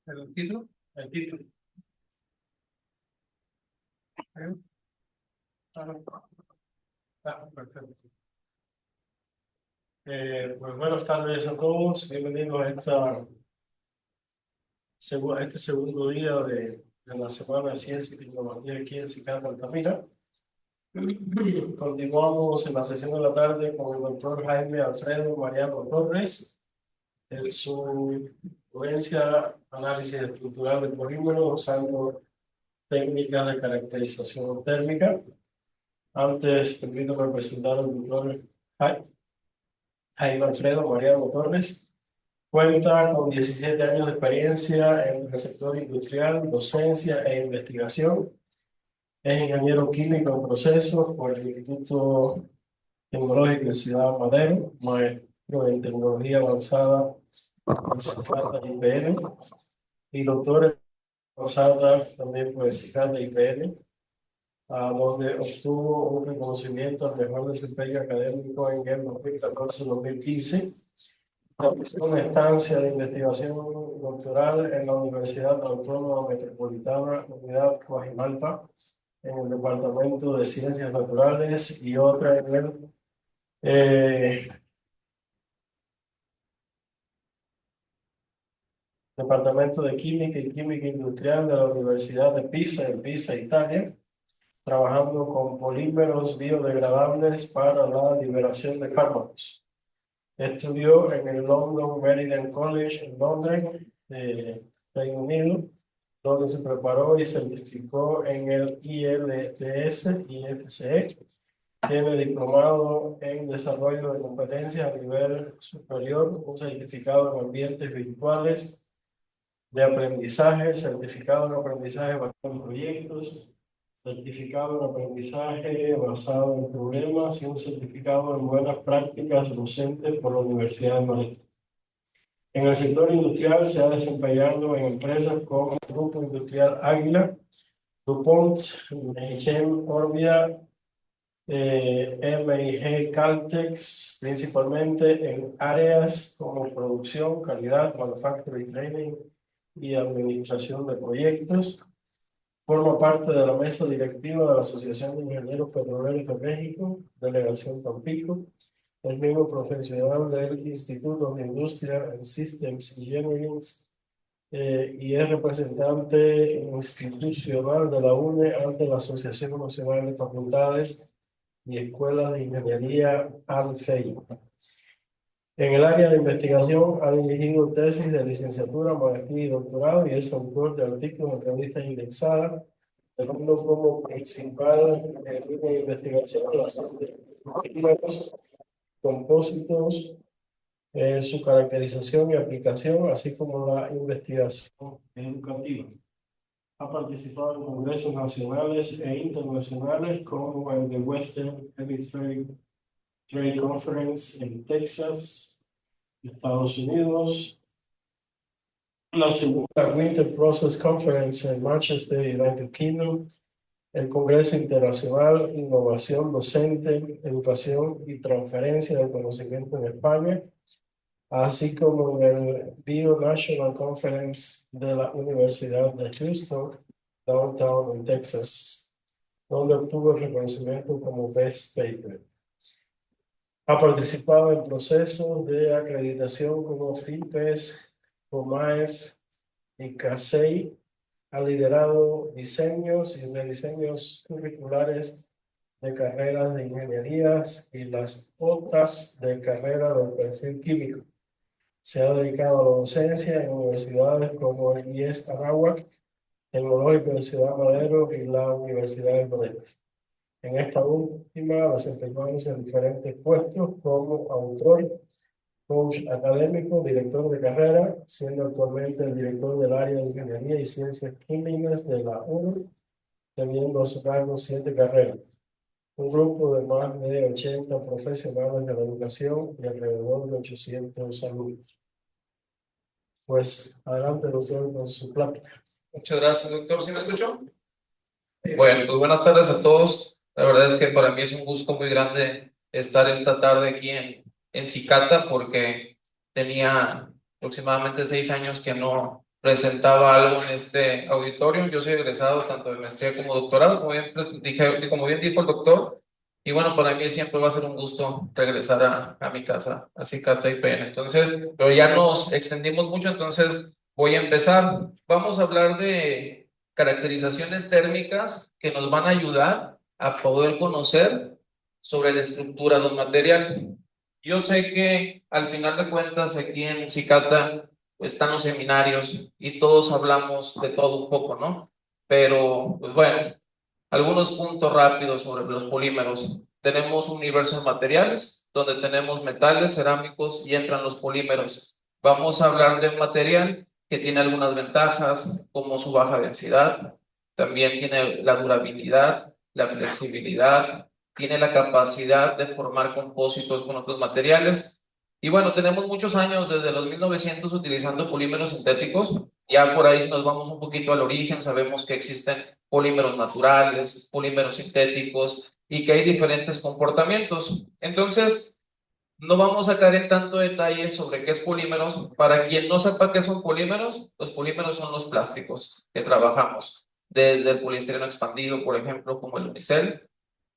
¿El título? El título. Perfecto. Pues buenas tardes a todos. Bienvenidos a este segundo día de la Semana de Ciencia y Tecnología aquí en Cicata, Altamira. Continuamos en la sesión de la tarde con el doctor Jaime Alfredo Mariano Torres en su influencia análisis estructural de polímeros usando técnicas de caracterización térmica. Antes, permítame presentar al doctor Jaime Alfredo Mariano Torres. Cuenta con 17 años de experiencia en el sector industrial, docencia e investigación. Es ingeniero químico en procesos por el Instituto Tecnológico de Ciudad Madero, maestro en tecnología avanzada por Cicata IPN y doctor en avanzada también por Cicata IPN, donde obtuvo un reconocimiento al mejor desempeño académico en el 2014-2015. Realizó una estancia de investigación doctoral en la Universidad Autónoma Metropolitana Unidad Coajimalpa, en el Departamento de Ciencias Naturales, y otra en el Departamento de Química y Química Industrial de la Universidad de Pisa, en Pisa, Italia, trabajando con polímeros biodegradables para la liberación de fármacos. Estudió en el London Meridian College en Londres, Reino Unido, donde se preparó y certificó en el ILTS y FCE. Tiene diplomado en desarrollo de competencias a nivel superior, un certificado en ambientes virtuales de aprendizaje, certificado en aprendizaje basado en proyectos, certificado en aprendizaje basado en problemas y un certificado en buenas prácticas docentes por la Universidad de Madrid. En el sector industrial se ha desempeñado en empresas como el Grupo Industrial Águila, DuPont, Meijem Orbia, M&G Caltex, principalmente en áreas como producción, calidad, manufacturing training y administración de proyectos. Forma parte de la mesa directiva de la Asociación de Ingenieros Petroleros de México, Delegación Tampico. Es miembro profesional del Instituto de Industria and Systems Engineering y es representante institucional de la UNE ante la Asociación Nacional de Facultades y Escuelas de Ingeniería ANFEI. En el área de investigación ha dirigido tesis de licenciatura, maestría y doctorado y es autor de artículos en revistas indexadas, teniendo como principal línea de investigación las polímeros, compósitos, su caracterización y aplicación, así como la investigación educativa. Ha participado en congresos nacionales e internacionales como el de Western Hemisphere Trade Conference en Texas, Estados Unidos, la segunda Winter Process Conference en Manchester, United Kingdom, el Congreso Internacional Innovación Docente, Educación y Transferencia de Conocimiento en España, así como en el Bio-National Conference de la Universidad de Houston, Downtown en Texas, donde obtuvo el reconocimiento como Best Paper. Ha participado en procesos de acreditación como FIPES, COMAEF y CASEI. Ha liderado diseños y rediseños curriculares de carreras de ingenierías y las otras de carrera del perfil químico. Se ha dedicado a la docencia en universidades como el IES Anáhuac, Tecnológico de Ciudad Madero y la Universidad de Madrid. En esta última desempeñándose en diferentes puestos como autor, coach académico, director de carrera, siendo actualmente el director del área de Ingeniería y Ciencias Químicas de la UNO, teniendo a su cargo 7 carreras. Un grupo de más de 80 profesionales de la educación y alrededor de 800 alumnos. Pues adelante, doctor, con su plática. Muchas gracias, doctor. ¿Sí me escuchó? Bueno, pues buenas tardes a todos. La verdad es que para mí es un gusto muy grande estar esta tarde aquí en Cicata porque Tenía aproximadamente 6 años que no presentaba algo en este auditorio. Yo soy egresado tanto de maestría como doctorado, como bien dijo el doctor. Y bueno, para mí siempre va a ser un gusto regresar a mi casa, así Cata y PN. Entonces, pero ya nos extendimos mucho, entonces voy a empezar. Vamos a hablar de caracterizaciones térmicas que nos van a ayudar a poder conocer sobre la estructura de un material. Yo sé que al final de cuentas aquí en Cicata pues, están los seminarios y todos hablamos de todo un poco, ¿no? Pero, pues bueno, algunos puntos rápidos sobre los polímeros. Tenemos un universo de materiales donde tenemos metales, cerámicos y entran los polímeros. Vamos a hablar de un material que tiene algunas ventajas como su baja densidad, también tiene la durabilidad, la flexibilidad, tiene la capacidad de formar compósitos con otros materiales. Y bueno, tenemos muchos años, desde los 1900, utilizando polímeros sintéticos. Ya por ahí si nos vamos un poquito al origen, sabemos que existen polímeros naturales, polímeros sintéticos y que hay diferentes comportamientos. Entonces, no vamos a caer en tanto detalle sobre qué es polímeros. Para quien no sepa qué son polímeros, los polímeros son los plásticos que trabajamos, desde el poliestireno expandido, por ejemplo, como el unicel,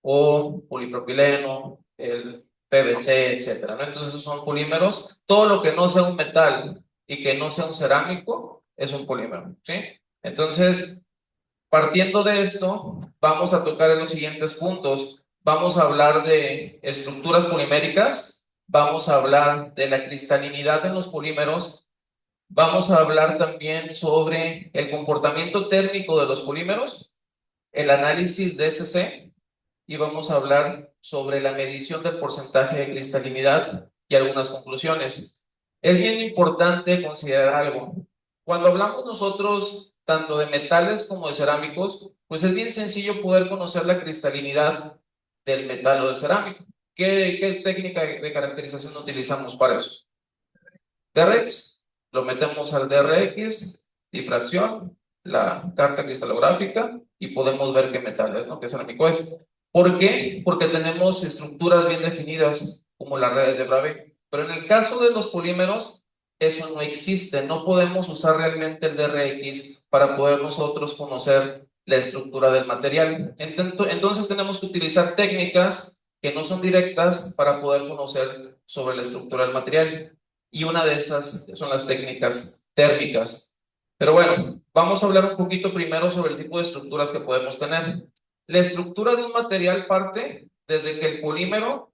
o polipropileno, el PVC, etcétera, ¿no? Entonces, esos son polímeros. Todo lo que no sea un metal y que no sea un cerámico es un polímero, ¿sí? Entonces, partiendo de esto, vamos a tocar en los siguientes puntos. Vamos a hablar de estructuras poliméricas, vamos a hablar de la cristalinidad en los polímeros, vamos a hablar también sobre el comportamiento térmico de los polímeros, el análisis de SC y vamos a hablar sobre la medición del porcentaje de cristalinidad y algunas conclusiones. Es bien importante considerar algo. Cuando hablamos nosotros tanto de metales como de cerámicos, pues es bien sencillo poder conocer la cristalinidad del metal o del cerámico. ¿Qué técnica de caracterización utilizamos para eso? DRX, lo metemos al DRX, difracción, la carta cristalográfica y podemos ver qué metales, ¿no? Qué cerámico es. ¿Por qué? Porque tenemos estructuras bien definidas como las redes de Bravais. Pero en el caso de los polímeros, eso no existe. No podemos usar realmente el DRX para poder nosotros conocer la estructura del material. Entonces tenemos que utilizar técnicas que no son directas para poder conocer sobre la estructura del material. Y una de esas son las técnicas térmicas. Pero bueno, vamos a hablar un poquito primero sobre el tipo de estructuras que podemos tener. La estructura de un material parte desde que el polímero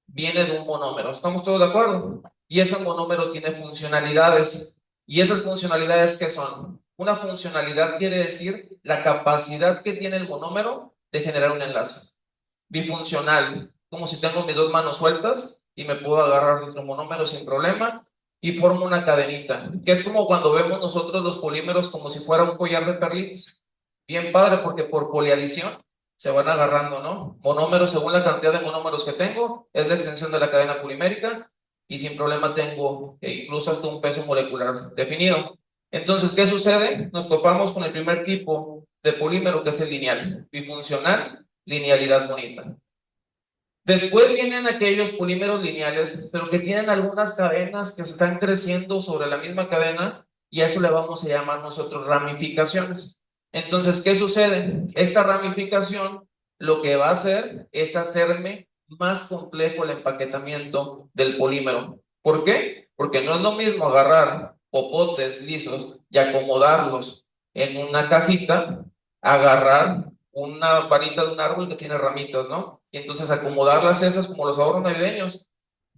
viene de un monómero. ¿Estamos todos de acuerdo? Y ese monómero tiene funcionalidades. ¿Y esas funcionalidades qué son? Una funcionalidad quiere decir la capacidad que tiene el monómero de generar un enlace. Bifuncional, como si tengo mis dos manos sueltas y me puedo agarrar de otro monómero sin problema y formo una cadenita, que es como cuando vemos nosotros los polímeros como si fuera un collar de perlitas. Bien padre porque por poliadición se van agarrando, ¿no? Monómeros, según la cantidad de monómeros que tengo, es la extensión de la cadena polimérica y sin problema tengo incluso hasta un peso molecular definido. Entonces, ¿qué sucede? Nos topamos con el primer tipo de polímero que es el lineal, bifuncional, linealidad bonita. Después vienen aquellos polímeros lineales, pero que tienen algunas cadenas que están creciendo sobre la misma cadena y a eso le vamos a llamar nosotros ramificaciones. Entonces, ¿qué sucede? Esta ramificación lo que va a hacer es hacerme más complejo el empaquetamiento del polímero. ¿Por qué? Porque no es lo mismo agarrar popotes lisos y acomodarlos en una cajita, agarrar una varita de un árbol que tiene ramitas, ¿no? Y entonces acomodarlas esas como los ahorros navideños.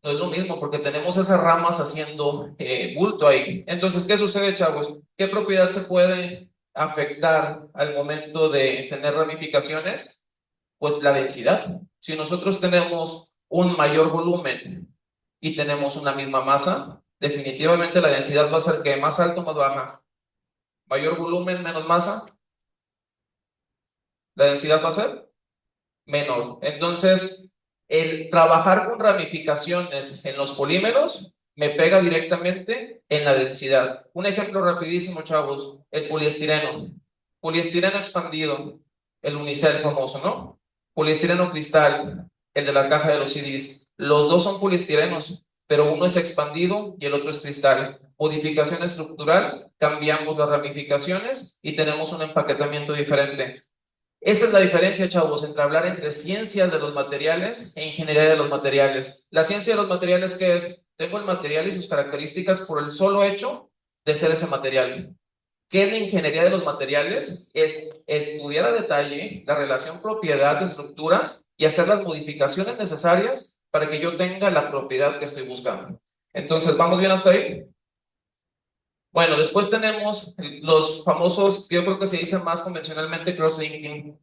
No es lo mismo porque tenemos esas ramas haciendo bulto ahí. Entonces, ¿qué sucede, chavos? ¿Qué propiedad se puede afectar al momento de tener ramificaciones? Pues la densidad. Si nosotros tenemos un mayor volumen y tenemos una misma masa, definitivamente la densidad va a ser que más alto o más baja. Mayor volumen, menos masa, la densidad va a ser menor. Entonces, el trabajar con ramificaciones en los polímeros me pega directamente en la densidad. Un ejemplo rapidísimo, chavos, el poliestireno. Poliestireno expandido, el unicel famoso, ¿no? Poliestireno cristal, el de la caja de los CDs. Los dos son poliestirenos, pero uno es expandido y el otro es cristal. Modificación estructural, cambiamos las ramificaciones y tenemos un empaquetamiento diferente. Esa es la diferencia, chavos, entre hablar entre ciencias de los materiales e ingeniería de los materiales. La ciencia de los materiales, ¿qué es? Tengo el material y sus características por el solo hecho de ser ese material. ¿Qué es la ingeniería de los materiales? Es estudiar a detalle la relación propiedad-estructura y hacer las modificaciones necesarias para que yo tenga la propiedad que estoy buscando. Entonces, ¿vamos bien hasta ahí? Bueno, después tenemos los famosos, yo creo que se dice más convencionalmente cross-linking,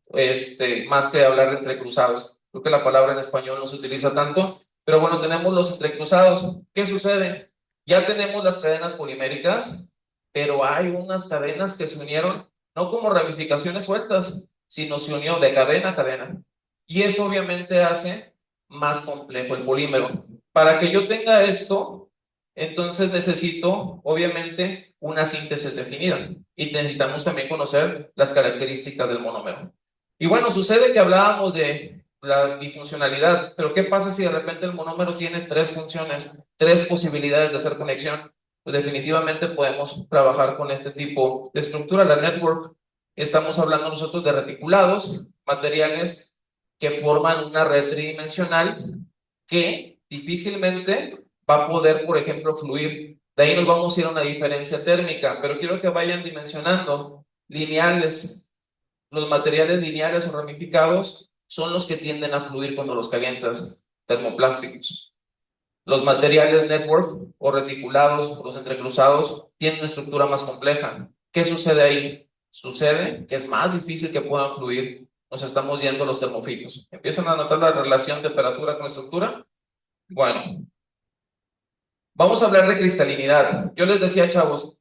más que hablar de entrecruzados. Creo que la palabra en español no se utiliza tanto, pero bueno, tenemos los entrecruzados. ¿Qué sucede? Ya tenemos las cadenas poliméricas, pero hay unas cadenas que se unieron no como ramificaciones sueltas, sino se unió de cadena a cadena. Y eso obviamente hace más complejo el polímero. Para que yo tenga esto, entonces necesito, obviamente, una síntesis definida y necesitamos también conocer las características del monómero. Y bueno, sucede que hablábamos de la bifuncionalidad, pero ¿qué pasa si de repente el monómero tiene tres funciones, tres posibilidades de hacer conexión? Pues definitivamente podemos trabajar con este tipo de estructura, la network. Estamos hablando nosotros de reticulados, materiales que forman una red tridimensional que difícilmente va a poder, por ejemplo, fluir. De ahí nos vamos a ir a una diferencia térmica, pero quiero que vayan dimensionando lineales. Los materiales lineales o ramificados son los que tienden a fluir cuando los calientas, termoplásticos. Los materiales network o reticulados o los entrecruzados tienen una estructura más compleja. ¿Qué sucede ahí? Sucede que es más difícil que puedan fluir. Nos estamos yendo a los termofijos. ¿Empiezan a notar la relación temperatura con estructura? Bueno, vamos a hablar de cristalinidad. Yo les decía, chavos,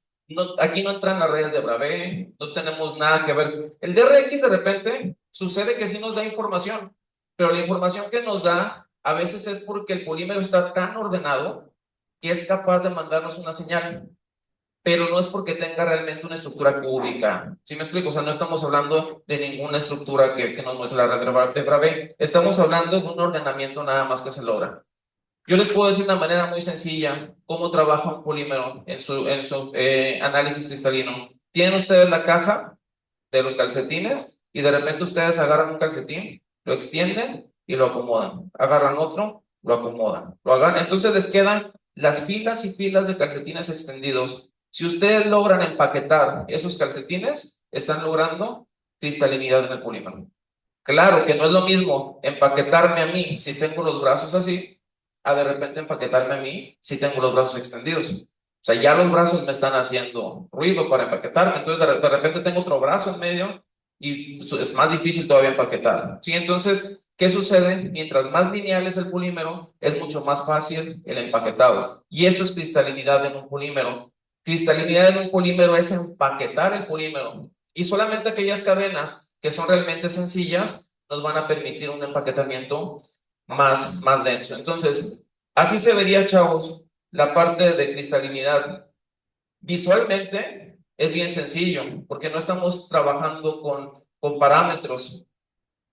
aquí no entran las redes de Bravais, no tenemos nada que ver. El DRX de repente sucede que sí nos da información, pero la información que nos da a veces es porque el polímero está tan ordenado que es capaz de mandarnos una señal, pero no es porque tenga realmente una estructura cúbica. ¿Sí me explico? O sea, no estamos hablando de ninguna estructura que nos muestre la red de Bravais. Estamos hablando de un ordenamiento nada más que se logra. Yo les puedo decir de una manera muy sencilla cómo trabaja un polímero en su análisis cristalino. Tienen ustedes la caja de los calcetines y de repente ustedes agarran un calcetín, lo extienden y lo acomodan. Agarran otro, lo acomodan. Entonces les quedan las filas y filas de calcetines extendidos. Si ustedes logran empaquetar esos calcetines, están logrando cristalinidad en el polímero. Claro que no es lo mismo empaquetarme a mí si tengo los brazos así, a de repente empaquetarme a mí si tengo los brazos extendidos. O sea, ya los brazos me están haciendo ruido para empaquetarme, entonces de repente tengo otro brazo en medio y es más difícil todavía empaquetar. ¿Sí? Entonces, ¿qué sucede? Mientras más lineal es el polímero, es mucho más fácil el empaquetado. Y eso es cristalinidad en un polímero. Cristalinidad en un polímero es empaquetar el polímero. Y solamente aquellas cadenas que son realmente sencillas nos van a permitir un empaquetamiento más denso. Entonces, así se vería, chavos, la parte de cristalinidad. Visualmente es bien sencillo, porque no estamos trabajando con parámetros,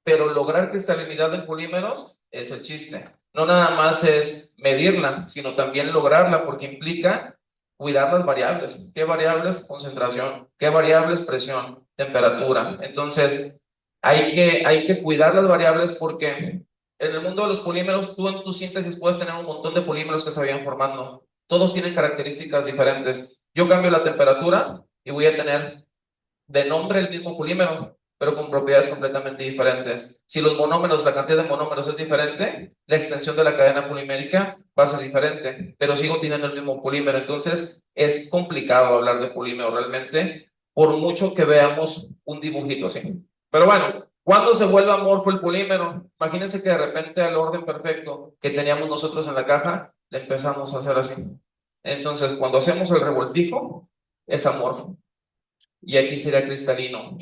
pero lograr cristalinidad en polímeros es el chiste. No nada más es medirla, sino también lograrla, porque implica cuidar las variables. ¿Qué variables? Concentración. ¿Qué variables? Presión, temperatura. Entonces, hay que cuidar las variables porque en el mundo de los polímeros, tú en tu síntesis puedes tener un montón de polímeros que se vayan formando. Todos tienen características diferentes. Yo cambio la temperatura y voy a tener de nombre el mismo polímero, pero con propiedades completamente diferentes. Si los monómeros, la cantidad de monómeros es diferente, la extensión de la cadena polimérica va a ser diferente, pero sigo teniendo el mismo polímero. Entonces, es complicado hablar de polímero realmente, por mucho que veamos un dibujito así. Pero bueno, ¿cuándo se vuelve amorfo el polímero? Imagínense que de repente al orden perfecto que teníamos nosotros en la caja, le empezamos a hacer así. Entonces, cuando hacemos el revoltijo, es amorfo. Y aquí sería cristalino.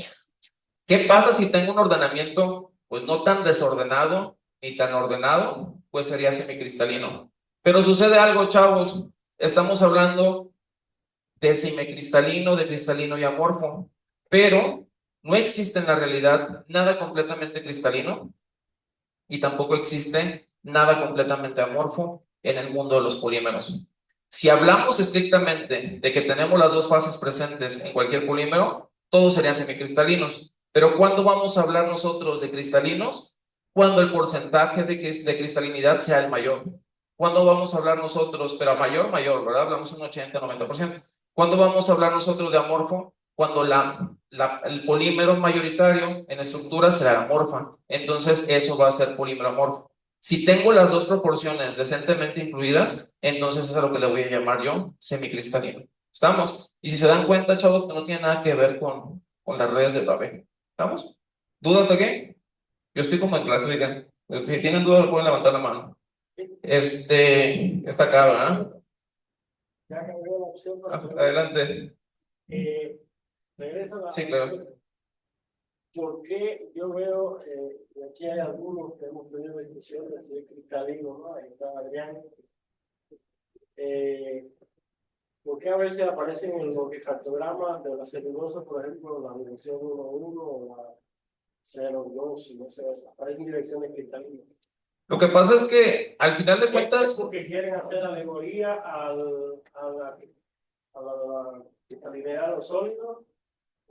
¿Qué pasa si tengo un ordenamiento pues no tan desordenado ni tan ordenado? Pues sería semicristalino. Pero sucede algo, chavos. Estamos hablando de semicristalino, de cristalino y amorfo. Pero no existe en la realidad nada completamente cristalino y tampoco existe nada completamente amorfo. en el mundo de los polímeros. Si hablamos estrictamente de que tenemos las dos fases presentes en cualquier polímero, todos serían semicristalinos. Pero ¿cuándo vamos a hablar nosotros de cristalinos? Cuando el porcentaje de cristalinidad sea el mayor. ¿Cuándo vamos a hablar nosotros, pero a mayor, ¿verdad? Hablamos un 80-90%. ¿Cuándo vamos a hablar nosotros de amorfo? Cuando el polímero mayoritario en estructura será amorfa. Entonces eso va a ser polímero amorfo. Si tengo las dos proporciones decentemente incluidas, entonces es a lo que le voy a llamar yo semicristalino. ¿Estamos? Y si se dan cuenta, chavos, que no tiene nada que ver con las redes de Babel. ¿Estamos? ¿Dudas aquí? Yo estoy como en clase, digan. Si tienen dudas, pueden levantar la mano. Está acá, ¿verdad? Ya cambió la opción para Adelante. Regresa a la. Sí, claro. ¿Por qué yo veo, y aquí hay algunos que hemos tenido discusiones de cristalino, ¿no? Ahí está Adrián. ¿Por qué a veces aparecen en los bifactogramas de la celulosa, por ejemplo, la dirección 1,1 o la 0,2, no sé, aparecen direcciones cristalinas? Lo que pasa es que al final de ¿Es cuentas, porque quieren hacer alegoría a la cristalinidad de los sólidos?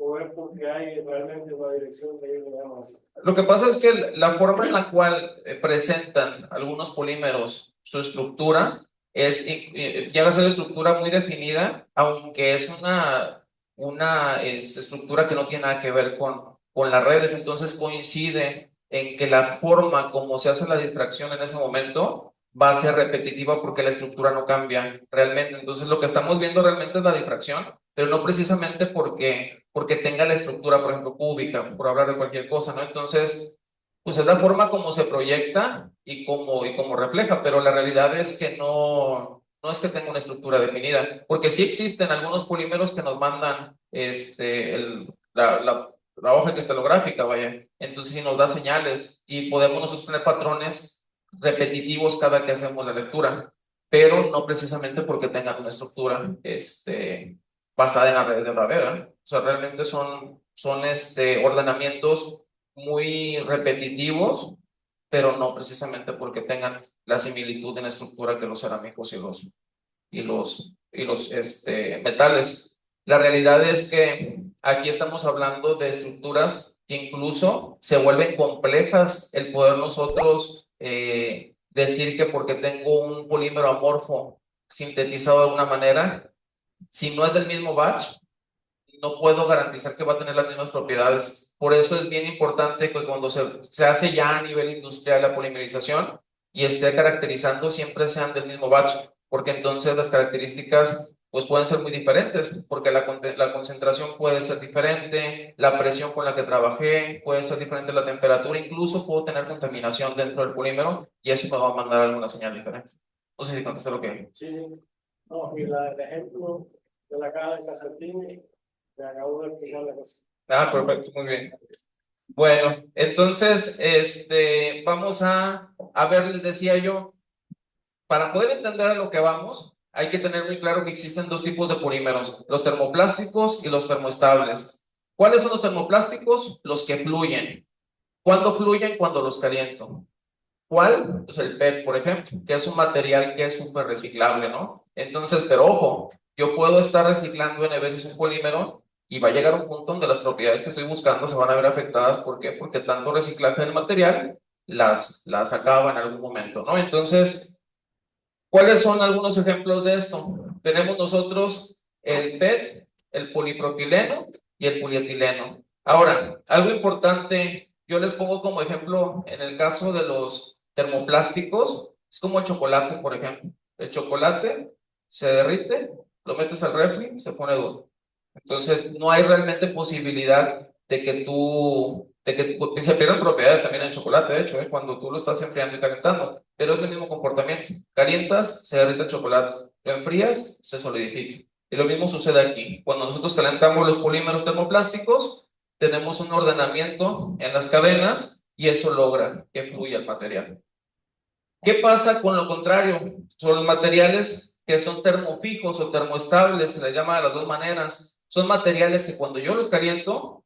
¿O es porque hay realmente una dirección que ellos le llaman así? lo que pasa es que la forma en la cual presentan algunos polímeros su estructura llega a ser estructura muy definida, aunque es una estructura que no tiene nada que ver con las redes, entonces coincide en que la forma como se hace la difracción en ese momento va a ser repetitiva porque la estructura no cambia realmente. Entonces lo que estamos viendo realmente es la difracción, pero no precisamente porque tenga la estructura, por ejemplo, cúbica, por hablar de cualquier cosa, ¿no? Entonces, pues es la forma como se proyecta y como refleja, pero la realidad es que no es que tenga una estructura definida, porque sí existen algunos polímeros que nos mandan la hoja cristalográfica, vaya, entonces sí nos da señales y podemos nosotros tener patrones repetitivos cada que hacemos la lectura, pero no precisamente porque tengan una estructura basada en las redes de Ravera. O sea, realmente son ordenamientos muy repetitivos, pero no precisamente porque tengan la similitud en estructura que los cerámicos y los metales. La realidad es que aquí estamos hablando de estructuras que incluso se vuelven complejas el poder nosotros decir que porque tengo un polímero amorfo sintetizado de alguna manera, si no es del mismo batch, no puedo garantizar que va a tener las mismas propiedades. Por eso es bien importante que cuando se hace ya a nivel industrial la polimerización y esté caracterizando, siempre sean del mismo batch, porque entonces las características pues pueden ser muy diferentes, porque la concentración puede ser diferente, la presión con la que trabajé puede ser diferente, la temperatura, incluso puedo tener contaminación dentro del polímero y eso me va a mandar alguna señal diferente. No sé si contesté lo que... Sí, sí. No, y el ejemplo de la caja de Casartini, te acabo de explicar la cosa. Perfecto, muy bien. Bueno, entonces, vamos a ver, les decía yo, para poder entender a lo que vamos, hay que tener muy claro que existen dos tipos de polímeros, los termoplásticos y los termoestables. ¿Cuáles son los termoplásticos? Los que fluyen. ¿Cuándo fluyen? Cuando los caliento. ¿Cuál? Pues el PET, por ejemplo, que es un material que es súper reciclable, ¿no? Entonces, pero ojo, yo puedo estar reciclando N veces un polímero y va a llegar un punto donde las propiedades que estoy buscando se van a ver afectadas. ¿Por qué? Porque tanto reciclaje del material las acaba en algún momento, ¿no? Entonces, ¿cuáles son algunos ejemplos de esto? Tenemos nosotros el PET, el polipropileno y el polietileno. Ahora, algo importante, yo les pongo como ejemplo en el caso de los termoplásticos, es como el chocolate, por ejemplo. El chocolate se derrite, lo metes al refri, se pone duro. Entonces, no hay realmente posibilidad de que se pierdan propiedades también en el chocolate, de hecho, cuando tú lo estás enfriando y calentando, pero es el mismo comportamiento. Calientas, se derrite el chocolate, lo enfrías, se solidifica. Y lo mismo sucede aquí. Cuando nosotros calentamos los polímeros termoplásticos, tenemos un ordenamiento en las cadenas y eso logra que fluya el material. ¿Qué pasa con lo contrario? Son los materiales que son termofijos o termoestables, se les llama de las dos maneras. Son materiales que cuando yo los caliento,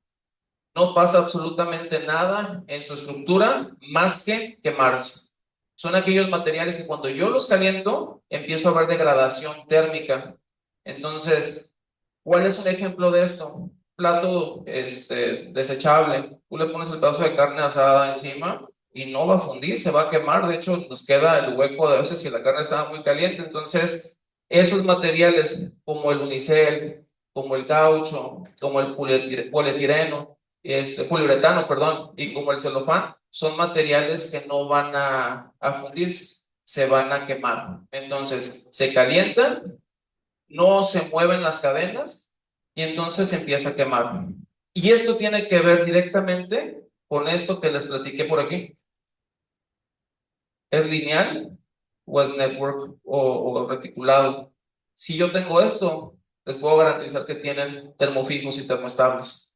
no pasa absolutamente nada en su estructura más que quemarse. Son aquellos materiales que cuando yo los caliento, empiezo a ver degradación térmica. Entonces, ¿cuál es un ejemplo de esto? Plato desechable. Tú le pones el pedazo de carne asada encima y no va a fundir, se va a quemar. De hecho, nos queda el hueco de a veces si la carne estaba muy caliente. Entonces, esos materiales como el unicel, como el caucho, como el polietileno, poliuretano, perdón, y como el celofán, son materiales que no van a fundirse, se van a quemar. Entonces, se calientan, no se mueven las cadenas y entonces se empieza a quemar. Y esto tiene que ver directamente con esto que les platiqué por aquí. ¿Es lineal o es network o reticulado? Si yo tengo esto, les puedo garantizar que tienen termofijos y termoestables.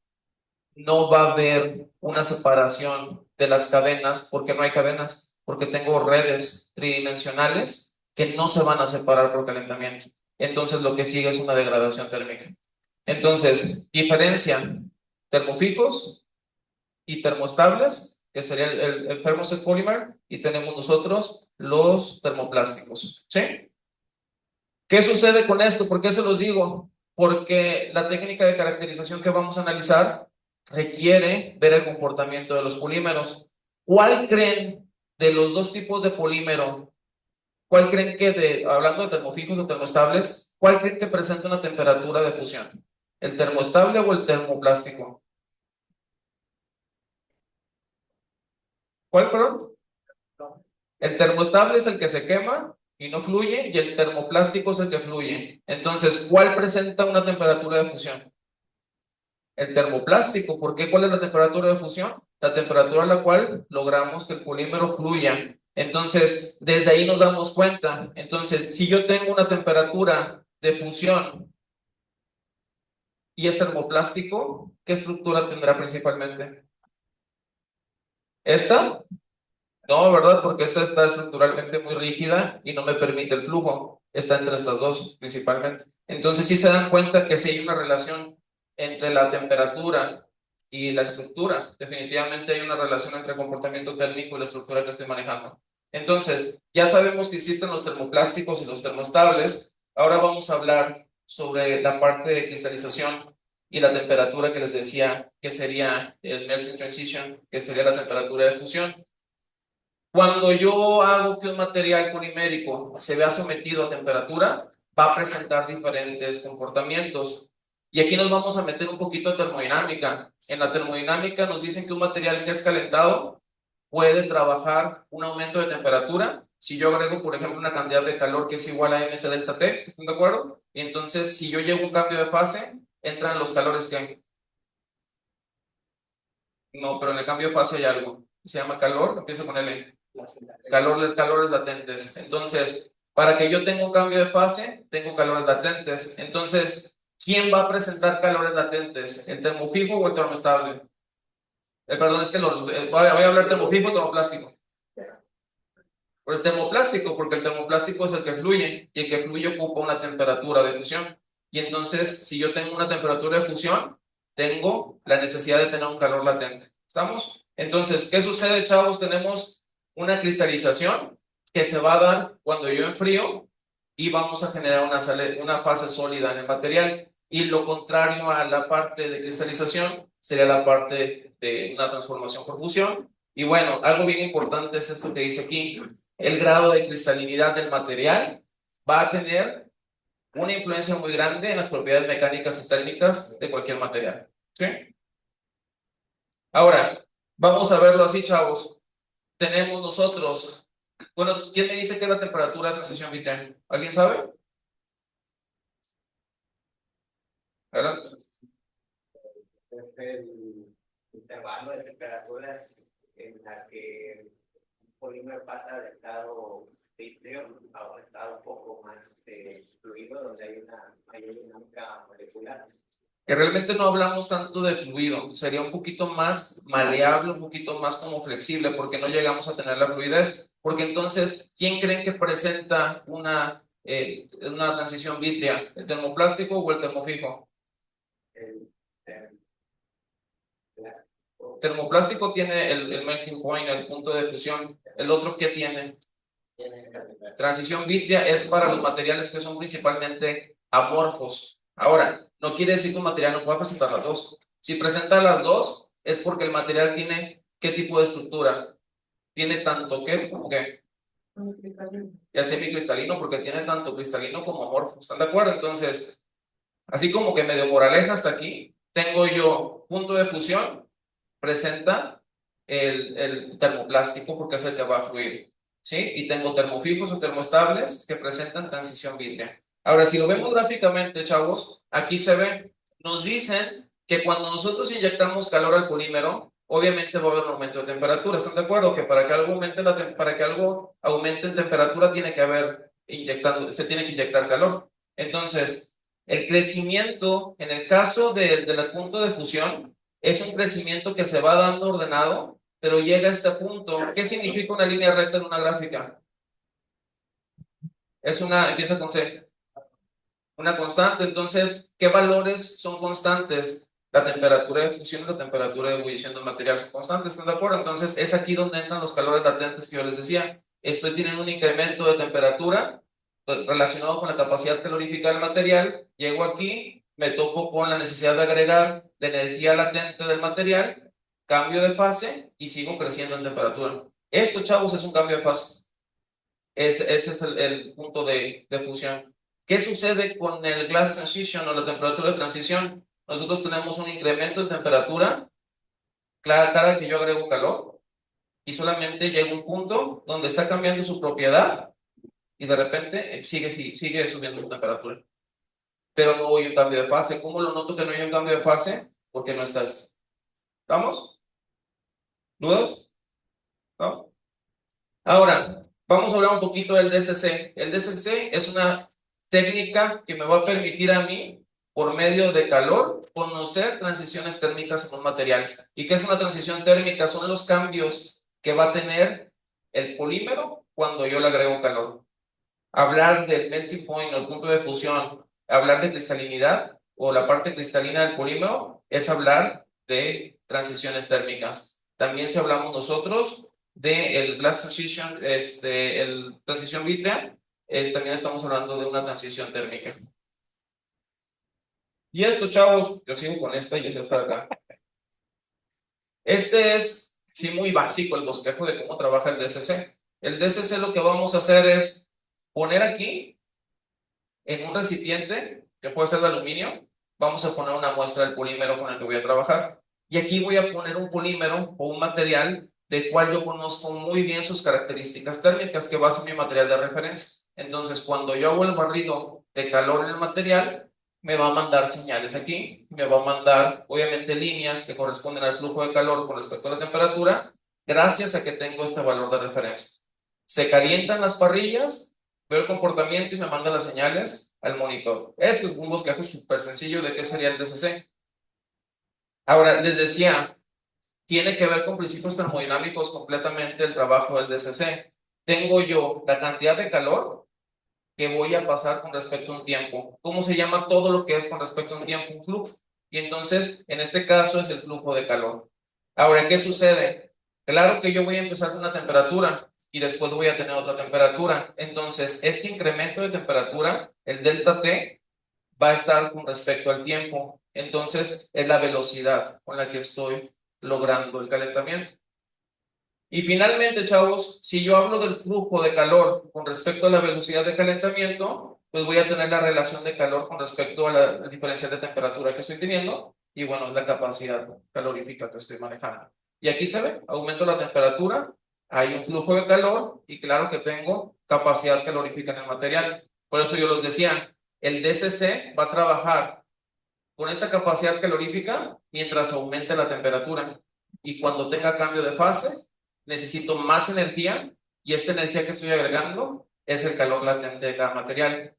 No va a haber una separación de las cadenas porque no hay cadenas, porque tengo redes tridimensionales que no se van a separar por calentamiento. Entonces lo que sigue es una degradación térmica. Entonces, diferencian termofijos y termoestables, que sería el thermoset polymer, y tenemos nosotros los termoplásticos. ¿Sí? ¿Qué sucede con esto? ¿Por qué se los digo? Porque la técnica de caracterización que vamos a analizar requiere ver el comportamiento de los polímeros. ¿Cuál creen de los dos tipos de polímero? ¿Cuál creen que, hablando de termofijos o termoestables, cuál creen que presenta una temperatura de fusión? ¿El termoestable o el termoplástico? ¿Cuál, perdón? El termoestable es el que se quema y no fluye, y el termoplástico es el que fluye. Entonces, ¿cuál presenta una temperatura de fusión? El termoplástico. ¿Por qué? ¿Cuál es la temperatura de fusión? La temperatura a la cual logramos que el polímero fluya. Entonces, desde ahí nos damos cuenta. Entonces, si yo tengo una temperatura de fusión y es termoplástico, ¿qué estructura tendrá principalmente? ¿Esta? No, ¿verdad? Porque esta está estructuralmente muy rígida y no me permite el flujo. Está entre estas dos principalmente. Entonces, sí se dan cuenta que sí hay una relación entre la temperatura y la estructura. Definitivamente hay una relación entre el comportamiento térmico y la estructura que estoy manejando. Entonces, ya sabemos que existen los termoplásticos y los termoestables. Ahora vamos a hablar sobre la parte de cristalización y la temperatura que les decía que sería el melting transition, que sería la temperatura de fusión. Cuando yo hago que un material polimérico se vea sometido a temperatura, va a presentar diferentes comportamientos. Y aquí nos vamos a meter un poquito de termodinámica. En la termodinámica nos dicen que un material que es calentado puede trabajar un aumento de temperatura. Si yo agrego, por ejemplo, una cantidad de calor que es igual a mc delta T, ¿están de acuerdo? Y entonces, si yo llevo un cambio de fase, entran los calores que... No, pero en el cambio de fase hay algo. Se llama calor, empiezo con L. Calores latentes. Entonces, para que yo tenga un cambio de fase, tengo calores latentes. Entonces, ¿quién va a presentar calores latentes? ¿El termofijo o el termoestable? Perdón, es que voy a hablar termofijo o termoplástico. Por el termoplástico, porque el termoplástico es el que fluye y el que fluye ocupa una temperatura de fusión. Y entonces, si yo tengo una temperatura de fusión, tengo la necesidad de tener un calor latente. ¿Estamos? Entonces, ¿qué sucede, chavos? Tenemos una cristalización que se va a dar cuando yo enfrío y vamos a generar una fase sólida en el material. Y lo contrario a la parte de cristalización sería la parte de una transformación por fusión. Y bueno, algo bien importante es esto que dice aquí. El grado de cristalinidad del material va a tener una influencia muy grande en las propiedades mecánicas y térmicas de cualquier material. ¿Sí? Ahora, vamos a verlo así, chavos. Tenemos nosotros, bueno, ¿quién me dice qué es la temperatura de transición vital? ¿Alguien sabe? Adelante. Es el intervalo de temperaturas en la que un polímero pasa de estado vítreo a un estado un poco más fluido, donde hay una mayor dinámica molecular. Que realmente no hablamos tanto de fluido, sería un poquito más maleable, un poquito más como flexible, porque no llegamos a tener la fluidez. Porque entonces, ¿quién creen que presenta una transición vítrea? ¿El termoplástico o el termofijo? El, Termoplástico tiene el melting point, el punto de fusión. ¿El otro qué tiene? Transición vítrea es para los materiales que son principalmente amorfos. Ahora, no quiere decir que un material no pueda presentar las dos. Si presenta las dos, es porque el material tiene ¿qué tipo de estructura? Tiene tanto que como que ya semicristalino, porque tiene tanto cristalino como amorfo. ¿Están de acuerdo? Entonces, así como que medio moraleja hasta aquí, tengo yo punto de fusión, presenta el termoplástico porque es el que va a fluir, ¿sí? Y tengo termofijos o termoestables que presentan transición vítrea. Ahora, si lo vemos gráficamente, chavos, aquí se ve, nos dicen que cuando nosotros inyectamos calor al polímero, obviamente va a haber un aumento de temperatura. ¿Están de acuerdo? Que para que algo aumente, para que algo aumente en temperatura tiene que haber se tiene que inyectar calor. Entonces, el crecimiento, en el caso del punto de fusión, es un crecimiento que se va dando ordenado, pero llega a este punto. ¿Qué significa una línea recta en una gráfica? Empieza con C, una constante. Entonces, ¿qué valores son constantes? La temperatura de fusión y la temperatura de ebullición del material son constantes, ¿están de acuerdo? Entonces, es aquí donde entran los calores latentes que yo les decía. Estoy teniendo un incremento de temperatura relacionado con la capacidad calorífica del material. Llego aquí, me topo con la necesidad de agregar la energía latente del material, cambio de fase y sigo creciendo en temperatura. Esto, chavos, es un cambio de fase. Ese es el punto de fusión. ¿Qué sucede con el glass transition o la temperatura de transición? Nosotros tenemos un incremento de temperatura cada que yo agrego calor y solamente llega un punto donde está cambiando su propiedad y de repente sigue subiendo su temperatura. Pero no hay un cambio de fase. ¿Cómo lo noto que no hay un cambio de fase? Porque no está esto. ¿Estamos? ¿Dudas? ¿No? Ahora, vamos a hablar un poquito del DCC. El DCC es una técnica que me va a permitir a mí, por medio de calor, conocer transiciones térmicas en un material. ¿Y qué es una transición térmica? Son los cambios que va a tener el polímero cuando yo le agrego calor. Hablar del melting point o el punto de fusión, hablar de cristalinidad o la parte cristalina del polímero, es hablar de transiciones térmicas. También si hablamos nosotros del glass transition, el transición vítrea, también estamos hablando de una transición térmica. Y esto, chavos, yo sigo con esta y es esta de acá. Este es, sí, muy básico el bosquejo de cómo trabaja el DCC. El DCC lo que vamos a hacer es poner aquí en un recipiente que puede ser de aluminio, vamos a poner una muestra del polímero con el que voy a trabajar. Y aquí voy a poner un polímero o un material del cual yo conozco muy bien sus características térmicas, que va a ser mi material de referencia. Entonces, cuando yo hago el barrido de calor en el material, me va a mandar señales aquí, me va a mandar, obviamente, líneas que corresponden al flujo de calor con respecto a la temperatura, gracias a que tengo este valor de referencia. Se calientan las parrillas, veo el comportamiento y me manda las señales al monitor. Es un bosquejo súper sencillo de qué sería el DCC. Ahora, les decía, tiene que ver con principios termodinámicos completamente el trabajo del DCC. Tengo yo la cantidad de calor que voy a pasar con respecto a un tiempo. ¿Cómo se llama todo lo que es con respecto a un tiempo? Un flujo. Y entonces, en este caso, es el flujo de calor. Ahora, ¿qué sucede? Claro que yo voy a empezar con una temperatura y después voy a tener otra temperatura. Entonces, este incremento de temperatura, el delta T, va a estar con respecto al tiempo. Entonces, es la velocidad con la que estoy logrando el calentamiento. Y finalmente, chavos, si yo hablo del flujo de calor con respecto a la velocidad de calentamiento, pues voy a tener la relación de calor con respecto a la diferencia de temperatura que estoy teniendo y bueno, la capacidad calorífica que estoy manejando. Y aquí se ve, aumento la temperatura, hay un flujo de calor y claro que tengo capacidad calorífica en el material. Por eso yo les decía, el DCC va a trabajar con esta capacidad calorífica mientras aumente la temperatura. Y cuando tenga cambio de fase, necesito más energía y esta energía que estoy agregando es el calor latente de cada material.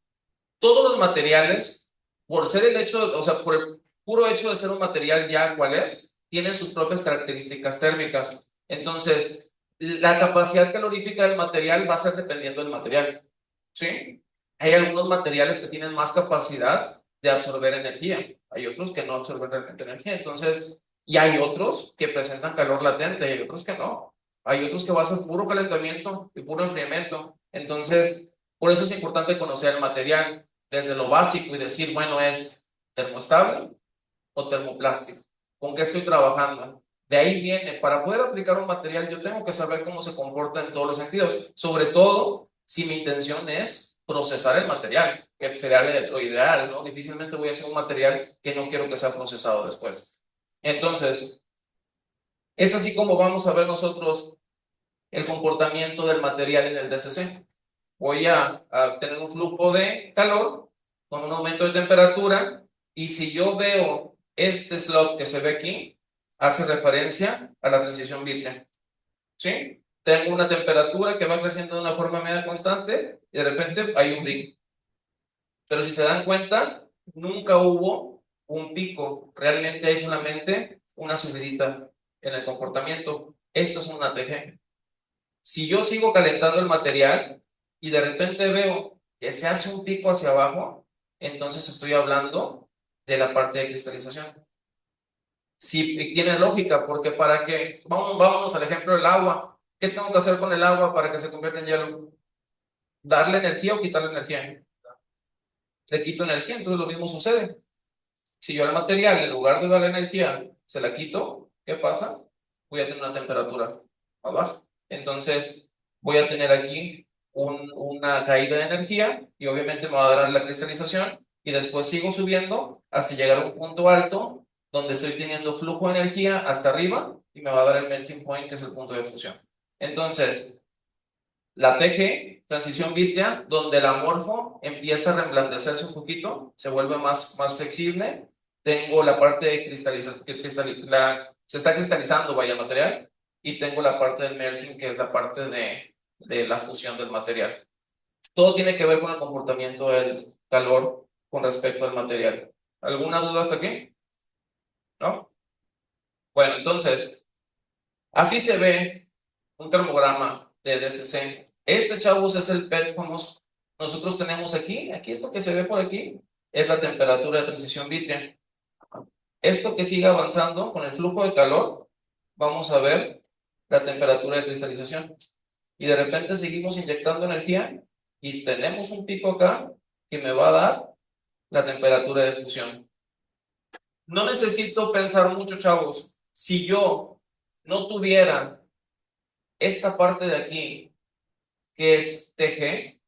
Todos los materiales, por ser el hecho, o sea, por el puro hecho de ser un material ya cual es, tienen sus propias características térmicas. Entonces, la capacidad calorífica del material va a ser dependiendo del material. ¿Sí? Hay algunos materiales que tienen más capacidad de absorber energía. Hay otros que no absorben realmente energía. Entonces, y hay otros que presentan calor latente y hay otros que no. Hay otros que va a ser puro calentamiento y puro enfriamiento. Entonces, por eso es importante conocer el material desde lo básico y decir, bueno, ¿es termoestable o termoplástico? ¿Con qué estoy trabajando? De ahí viene, para poder aplicar un material, yo tengo que saber cómo se comporta en todos los sentidos, sobre todo si mi intención es procesar el material, que sería lo ideal, ¿no? Difícilmente voy a hacer un material que no quiero que sea procesado después. Entonces, es así como vamos a ver nosotros el comportamiento del material en el DCC. Voy a tener un flujo de calor con un aumento de temperatura, y si yo veo este slot que se ve aquí, hace referencia a la transición vítrea. ¿Sí? Tengo una temperatura que va creciendo de una forma media constante y de repente hay un brinco. Pero si se dan cuenta, nunca hubo un pico, realmente hay solamente una subidita en el comportamiento. Esto es una TG. Si yo sigo calentando el material y de repente veo que se hace un pico hacia abajo, entonces estoy hablando de la parte de cristalización. Sí, tiene lógica, porque para que, vámonos al ejemplo del agua. ¿Qué tengo que hacer con el agua para que se convierta en hielo? ¿Darle energía o quitarle energía? Le quito energía, entonces lo mismo sucede. Si yo al material, en lugar de darle energía, se la quito, ¿qué pasa? Voy a tener una temperatura más baja. Entonces, voy a tener aquí una caída de energía y obviamente me va a dar la cristalización, y después sigo subiendo hasta llegar a un punto alto donde estoy teniendo flujo de energía hasta arriba y me va a dar el melting point, que es el punto de fusión. Entonces, la TG, transición vítrea, donde el amorfo empieza a reblandecerse un poquito, se vuelve más flexible. Tengo la parte de cristalización, se está cristalizando, vaya, el material, y tengo la parte del melting, que es la parte de la fusión del material. Todo tiene que ver con el comportamiento del calor con respecto al material. ¿Alguna duda hasta aquí? ¿No? Bueno, entonces, así se ve un termograma de DCC. Este, chavos, es el PET famoso. Nosotros tenemos aquí esto que se ve por aquí, es la temperatura de transición vítrea. Esto que sigue avanzando con el flujo de calor, vamos a ver la temperatura de cristalización. Y de repente seguimos inyectando energía y tenemos un pico acá que me va a dar la temperatura de fusión. No necesito pensar mucho, chavos. Si yo no tuviera esta parte de aquí, que es TG,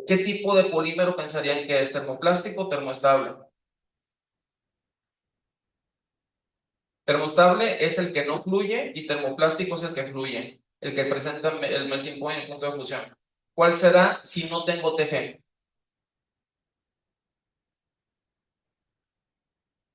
¿qué tipo de polímero pensarían que es? ¿Termoplástico o termoestable? Termoestable es el que no fluye y termoplástico es el que fluye, el que presenta el melting point, el punto de fusión. ¿Cuál será si no tengo TG?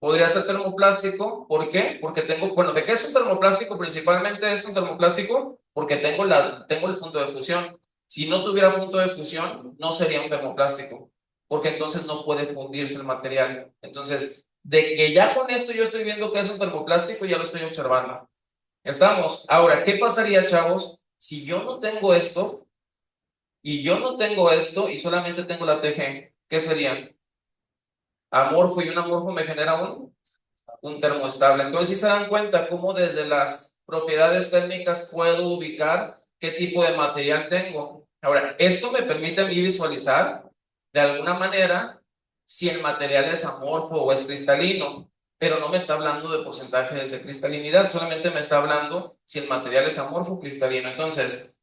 Podría ser termoplástico. ¿Por qué? Porque tengo, bueno, ¿de qué es un termoplástico? Principalmente es un termoplástico porque tengo el punto de fusión. Si no tuviera punto de fusión, no sería un termoplástico, porque entonces no puede fundirse el material. Entonces, de que ya con esto yo estoy viendo que es un termoplástico, ya lo estoy observando. ¿Estamos? Ahora, ¿qué pasaría, chavos, si yo no tengo esto y yo no tengo esto y solamente tengo la TG? ¿Qué sería? Amorfo, y un amorfo me genera un termoestable. Entonces, si se dan cuenta cómo desde las propiedades técnicas puedo ubicar qué tipo de material tengo. Ahora, esto me permite a mí visualizar de alguna manera si el material es amorfo o es cristalino, pero no me está hablando de porcentajes de cristalinidad, solamente me está hablando si el material es amorfo o cristalino. Entonces,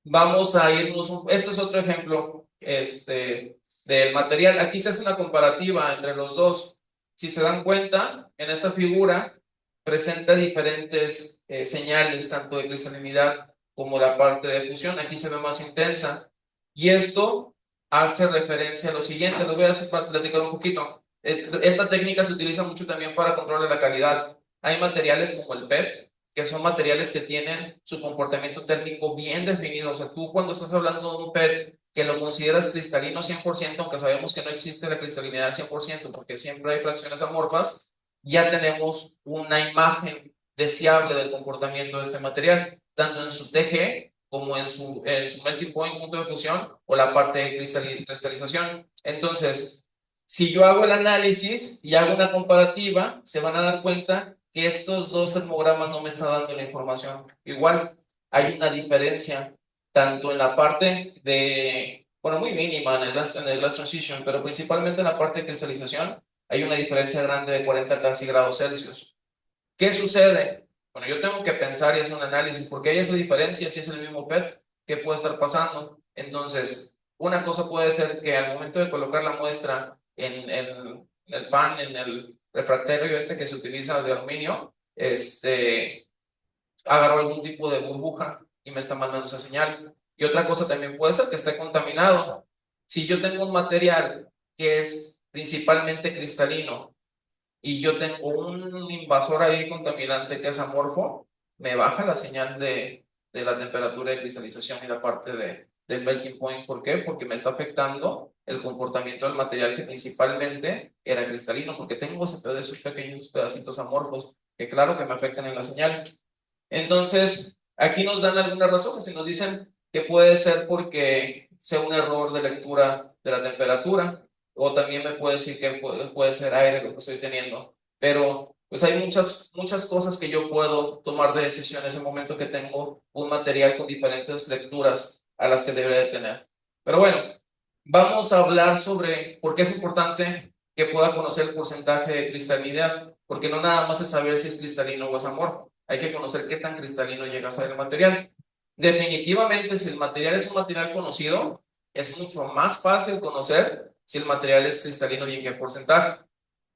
vamos a irnos, este es otro ejemplo del material. Aquí se hace una comparativa entre los dos. Si se dan cuenta, en esta figura presenta diferentes señales, tanto de cristalinidad como la parte de fusión. Aquí se ve más intensa. Y esto hace referencia a lo siguiente. Les voy a hacer platicar un poquito. Esta técnica se utiliza mucho también para controlar la calidad. Hay materiales como el PET, que son materiales que tienen su comportamiento térmico bien definido. O sea, tú cuando estás hablando de un PET que lo consideras cristalino 100%, aunque sabemos que no existe la cristalinidad al 100%, porque siempre hay fracciones amorfas, ya tenemos una imagen deseable del comportamiento de este material, tanto en su TG como en su melting point, punto de fusión, o la parte de cristalización. Entonces, si yo hago el análisis y hago una comparativa, se van a dar cuenta que estos dos termogramas no me están dando la información. Igual, hay una diferencia tanto en la parte de, bueno, muy mínima en el glass transition, pero principalmente en la parte de cristalización, hay una diferencia grande de 40 casi grados Celsius. ¿Qué sucede? Bueno, yo tengo que pensar y hacer un análisis, porque hay esa diferencia, si es el mismo PET, ¿qué puede estar pasando? Entonces, una cosa puede ser que al momento de colocar la muestra en el pan, en el refractario este que se utiliza de aluminio, agarró algún tipo de burbuja y me está mandando esa señal. Y otra cosa también puede ser que esté contaminado. Si yo tengo un material que es principalmente cristalino y yo tengo un invasor ahí contaminante que es amorfo, me baja la señal de la temperatura de cristalización y la parte del melting point. ¿Por qué? Porque me está afectando el comportamiento del material que principalmente era cristalino, porque tengo esos pequeños pedacitos amorfos que claro que me afectan en la señal. Entonces, aquí nos dan algunas razones y nos dicen que puede ser porque sea un error de lectura de la temperatura, o también me puede decir que puede ser aire lo que estoy teniendo. Pero pues hay muchas cosas que yo puedo tomar de decisión en ese momento que tengo un material con diferentes lecturas a las que debería de tener. Pero bueno, vamos a hablar sobre por qué es importante que pueda conocer el porcentaje de cristalinidad, porque no nada más es saber si es cristalino o es amorfo, hay que conocer qué tan cristalino llega a ser el material. Definitivamente, si el material es un material conocido, es mucho más fácil conocer si el material es cristalino y en qué porcentaje.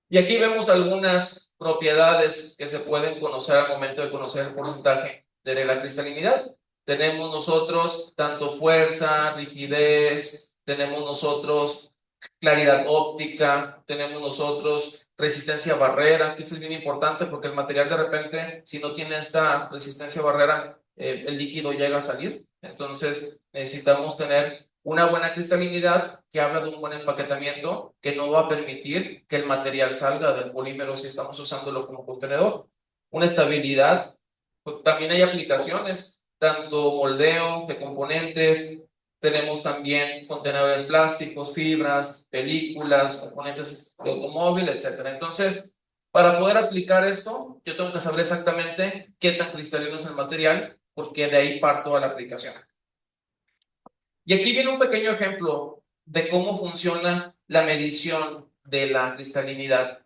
Y aquí vemos algunas propiedades que se pueden conocer al momento de conocer el porcentaje de la cristalinidad. Tenemos nosotros tanto fuerza, rigidez, tenemos nosotros claridad óptica, tenemos nosotros resistencia a barrera, que eso es bien importante porque el material de repente, si no tiene esta resistencia a barrera, el líquido llega a salir. Entonces necesitamos tener una buena cristalinidad que habla de un buen empaquetamiento que no va a permitir que el material salga del polímero si estamos usándolo como contenedor. Una estabilidad, pues también hay aplicaciones, tanto moldeo de componentes, tenemos también contenedores plásticos, fibras, películas, componentes de automóvil, etc. Entonces, para poder aplicar esto, yo tengo que saber exactamente qué tan cristalino es el material, porque de ahí parto a la aplicación. Y aquí viene un pequeño ejemplo de cómo funciona la medición de la cristalinidad.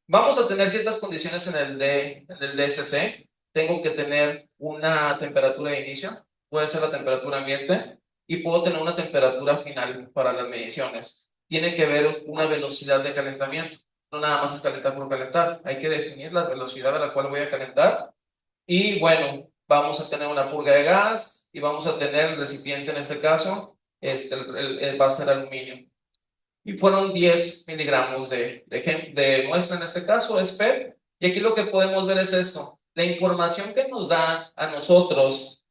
Vamos a tener ciertas condiciones en el DSC. Tengo que tener una temperatura de inicio, puede ser la temperatura ambiente, y puedo tener una temperatura final para las mediciones. Tiene que haber una velocidad de calentamiento. No nada más es calentar por calentar. Hay que definir la velocidad a la cual voy a calentar. Y bueno, vamos a tener una purga de gas y vamos a tener el recipiente, en este caso, va a ser aluminio. Y fueron 10 miligramos de muestra, en este caso, es PET. Y aquí lo que podemos ver es esto. La información que nos da a nosotros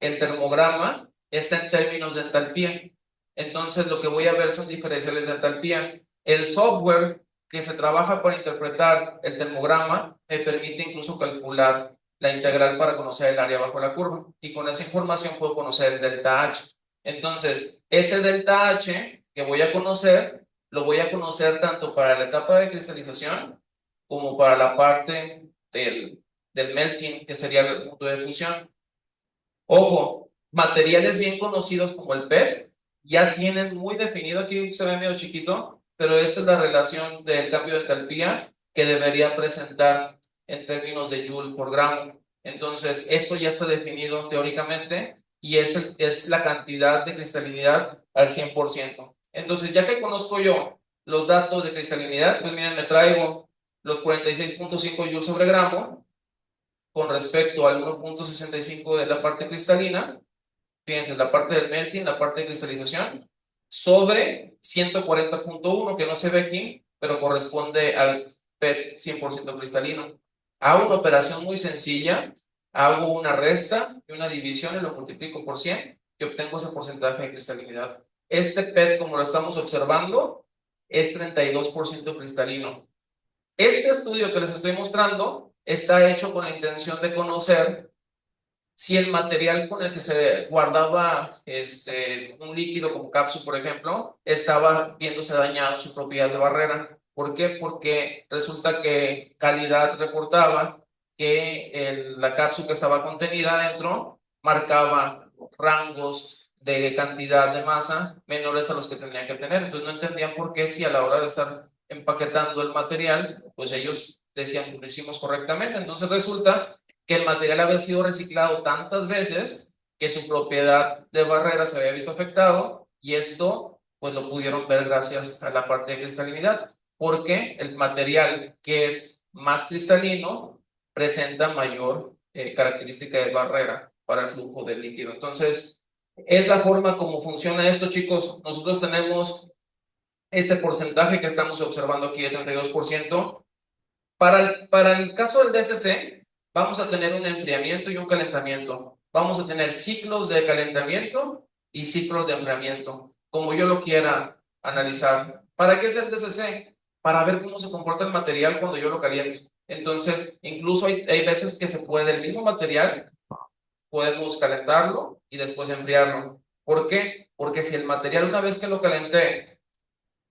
el termograma está en términos de entalpía. Entonces, lo que voy a ver son diferenciales de entalpía. El software que se trabaja para interpretar el termograma me permite incluso calcular la integral para conocer el área bajo la curva. Y con esa información puedo conocer el delta H. Entonces, ese delta H que voy a conocer, lo voy a conocer tanto para la etapa de cristalización como para la parte del melting, que sería el punto de fusión. Ojo, materiales bien conocidos como el PET ya tienen muy definido, aquí se ve medio chiquito, pero esta es la relación del cambio de entalpía que debería presentar en términos de Joule por gramo. Entonces, esto ya está definido teóricamente y es la cantidad de cristalinidad al 100%. Entonces, ya que conozco yo los datos de cristalinidad, pues miren, me traigo los 46.5 Joules sobre gramo con respecto al 1.65 de la parte cristalina. Fíjense, la parte del melting, la parte de cristalización, sobre 140.1, que no se ve aquí, pero corresponde al PET 100% cristalino. Hago una operación muy sencilla, hago una resta y una división y lo multiplico por 100 y obtengo ese porcentaje de cristalinidad. Este PET, como lo estamos observando, es 32% cristalino. Este estudio que les estoy mostrando está hecho con la intención de conocer si el material con el que se guardaba un líquido como capsu, por ejemplo, estaba viéndose dañado en su propiedad de barrera. ¿Por qué? Porque resulta que calidad reportaba que la cápsula que estaba contenida adentro marcaba rangos de cantidad de masa menores a los que tendrían que tener. Entonces no entendían por qué si a la hora de estar empaquetando el material, pues ellos decían que lo hicimos correctamente. Entonces resulta que el material había sido reciclado tantas veces que su propiedad de barrera se había visto afectado, y esto pues lo pudieron ver gracias a la parte de cristalinidad, porque el material que es más cristalino presenta mayor característica de barrera para el flujo del líquido. Entonces, es la forma como funciona esto, chicos. Nosotros tenemos este porcentaje que estamos observando aquí de 32%. Para el caso del DSC, vamos a tener un enfriamiento y un calentamiento. Vamos a tener ciclos de calentamiento y ciclos de enfriamiento, como yo lo quiera analizar. ¿Para qué es el DSC? Para ver cómo se comporta el material cuando yo lo caliento. Entonces, incluso hay veces que se puede, el mismo material, podemos calentarlo y después enfriarlo. ¿Por qué? Porque si el material, una vez que lo calenté,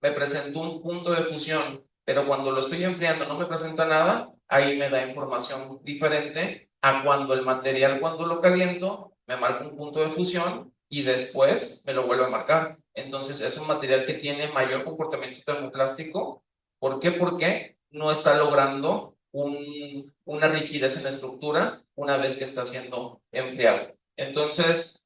me presentó un punto de fusión, pero cuando lo estoy enfriando no me presenta nada, ahí me da información diferente a cuando el material, cuando lo caliento, me marca un punto de fusión y después me lo vuelve a marcar. Entonces es un material que tiene mayor comportamiento termoplástico. ¿Por qué? Porque no está logrando una rigidez en la estructura una vez que está siendo enfriado. Entonces,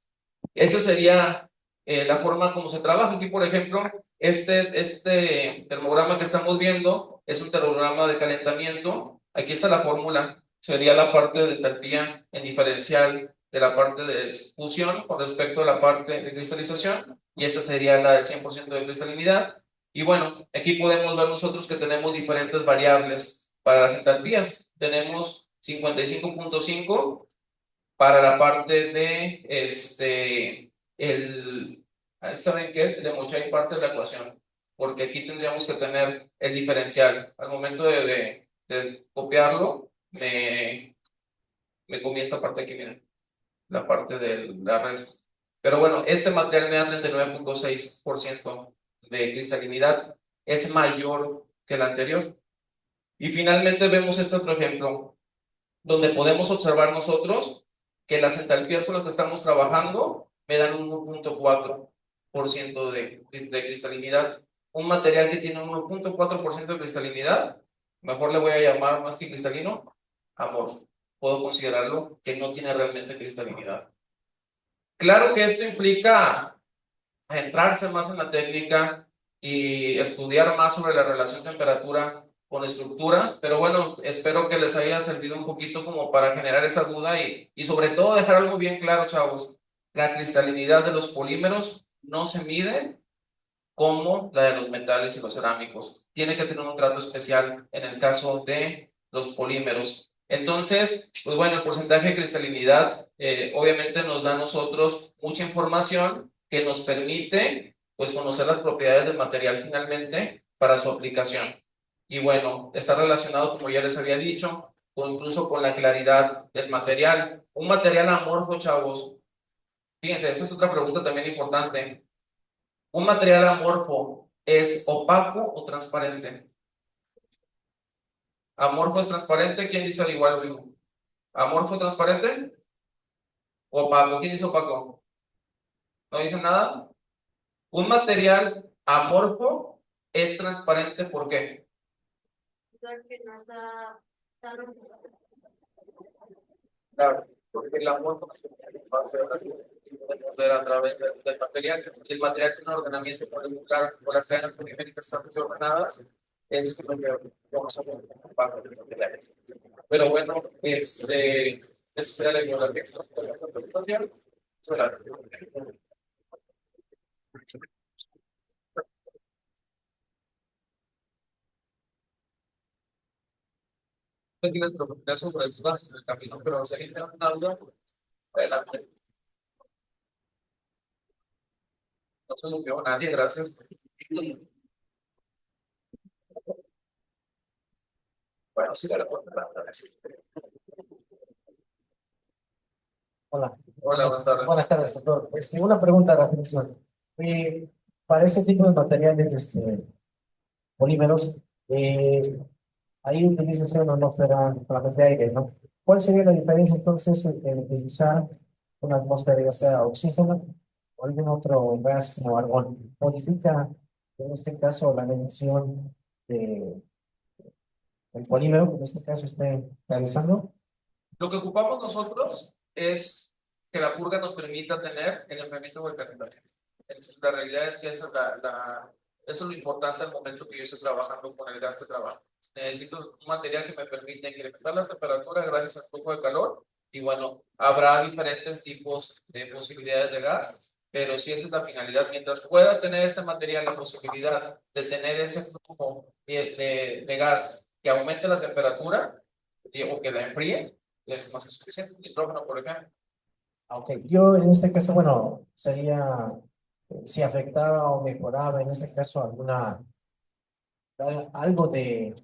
esa sería la forma como se trabaja. Aquí, por ejemplo, este termograma que estamos viendo es un termograma de calentamiento. Aquí está la fórmula. Sería la parte de entalpía en diferencial de la parte de fusión con respecto a la parte de cristalización. Y esa sería la del 100% de cristalinidad. Y bueno, aquí podemos ver nosotros que tenemos diferentes variables para las entalpías. Tenemos 55.5 para la parte de ¿saben qué? De Mochai parte de la ecuación, porque aquí tendríamos que tener el diferencial. Al momento de copiarlo, me comí esta parte aquí, miren, la parte de la resta. Pero bueno, este material me da 39.6% de cristalinidad, es mayor que el anterior. Y finalmente vemos este otro ejemplo, donde podemos observar nosotros que las entalpías con las que estamos trabajando me dan un 1.4% de cristalinidad. Un material que tiene un 1.4% de cristalinidad, mejor le voy a llamar, más que cristalino, amorfo. Puedo considerarlo que no tiene realmente cristalinidad. Claro que esto implica entrarse más en la técnica y estudiar más sobre la relación temperatura con estructura, pero bueno, espero que les haya servido un poquito como para generar esa duda y sobre todo dejar algo bien claro, chavos. La cristalinidad de los polímeros no se mide como la de los metales y los cerámicos. Tiene que tener un trato especial en el caso de los polímeros. Entonces, pues bueno, el porcentaje de cristalinidad obviamente nos da a nosotros mucha información que nos permite pues conocer las propiedades del material finalmente para su aplicación. Y bueno, está relacionado, como ya les había dicho, o incluso con la claridad del material. Un material amorfo, chavos. Fíjense, esa es otra pregunta también importante. ¿Un material amorfo es opaco o transparente? ¿Amorfo es transparente? ¿Quién dice al igual o vivo? ¿Amorfo transparente? ¿Opaco? ¿Quién dice opaco? ¿No dice nada? Un material amorfo es transparente, ¿por qué? Porque no está tan... Claro, porque el amorfo va a ver a través del material. Si el material tiene un ordenamiento por buscar por las cadenas poliméricas están muy ordenadas, es lo que vamos a ver bajo el material. Pero bueno, esa será la biografía de la presentación. No tienes preguntar sobre el paso del camino, pero si alguien tiene una duda, adelante. No se lo vio nadie, gracias. Bueno, sí, la puerta. Hola. Hola, buenas tardes. Buenas tardes, doctor. Una pregunta de reflexión. Para este tipo de materiales, polímeros, hay utilización o no será solamente aire, ¿no? ¿Cuál sería la diferencia entonces en utilizar una atmósfera ya sea oxígeno o algún otro gas como argón. Modifica, en este caso, la medición del polímero que en este caso esté realizando. Lo que ocupamos nosotros es que la purga nos permita tener el enfriamiento o el calentamiento. Entonces, la realidad es que esa es eso es lo importante al momento que yo esté trabajando con el gas que trabajo. Necesito un material que me permita incrementar la temperatura gracias al flujo de calor. Y bueno, habrá diferentes tipos de posibilidades de gas, pero si esa es la finalidad, mientras pueda tener este material la posibilidad de tener ese flujo de gas que aumente la temperatura o que la enfríe, es más que suficiente. Nitrógeno, por ejemplo. Ok, yo en este caso, bueno, sería si afectaba o mejoraba en este caso algo de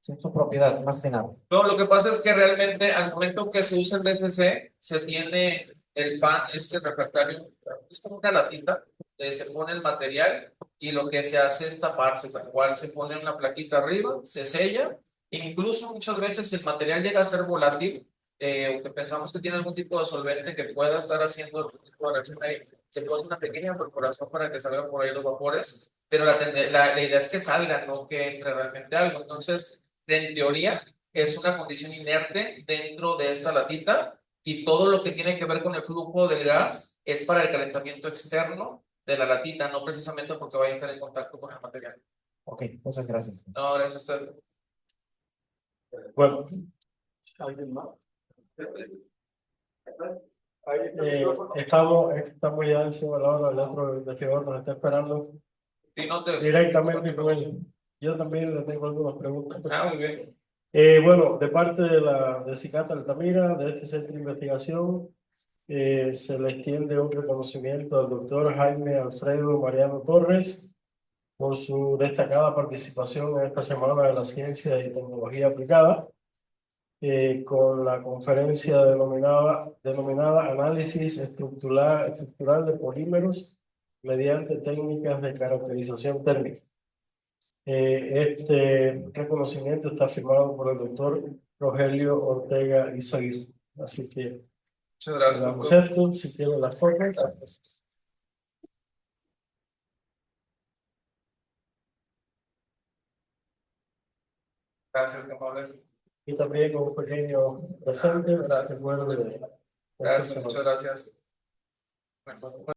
su propiedad, más que nada. No, lo que pasa es que realmente al momento que se usa el BCC, se tiene el pan, este refractario, es como una latita, se pone el material y lo que se hace es taparse, tal cual se pone una plaquita arriba, se sella, e incluso muchas veces el material llega a ser volátil, o que pensamos que tiene algún tipo de solvente que pueda estar haciendo algún tipo de reacción ahí, se pone una pequeña perforación para que salgan por ahí los vapores, pero la idea es que salga, no que entre realmente algo. Entonces, en teoría, es una condición inerte dentro de esta latita y todo lo que tiene que ver con el flujo del gas es para el calentamiento externo de la latita, no precisamente porque vaya a estar en contacto con el material. Ok, muchas gracias. No, gracias a usted. Bueno, ¿alguien más? Estamos ya encima de la hora, el otro investigador nos está esperando Si no te... directamente con él. Yo también le tengo algunas preguntas. Ah, muy bien. Bueno, de parte de Cicata Altamira, de este centro de investigación, se le extiende un reconocimiento al doctor Jaime Alfredo Mariano Torres por su destacada participación en esta Semana de la Ciencia y Tecnología Aplicada, con la conferencia denominada Análisis estructural de polímeros mediante técnicas de caracterización térmica. Este reconocimiento está firmado por el doctor Rogelio Ortega Izaguirre. Así que Muchas gracias, damos doctor. esto, si quieren las fotos. Gracias, amables. Y también con un pequeño presente, gracias, bueno, Gracias, muchas gracias. Bueno.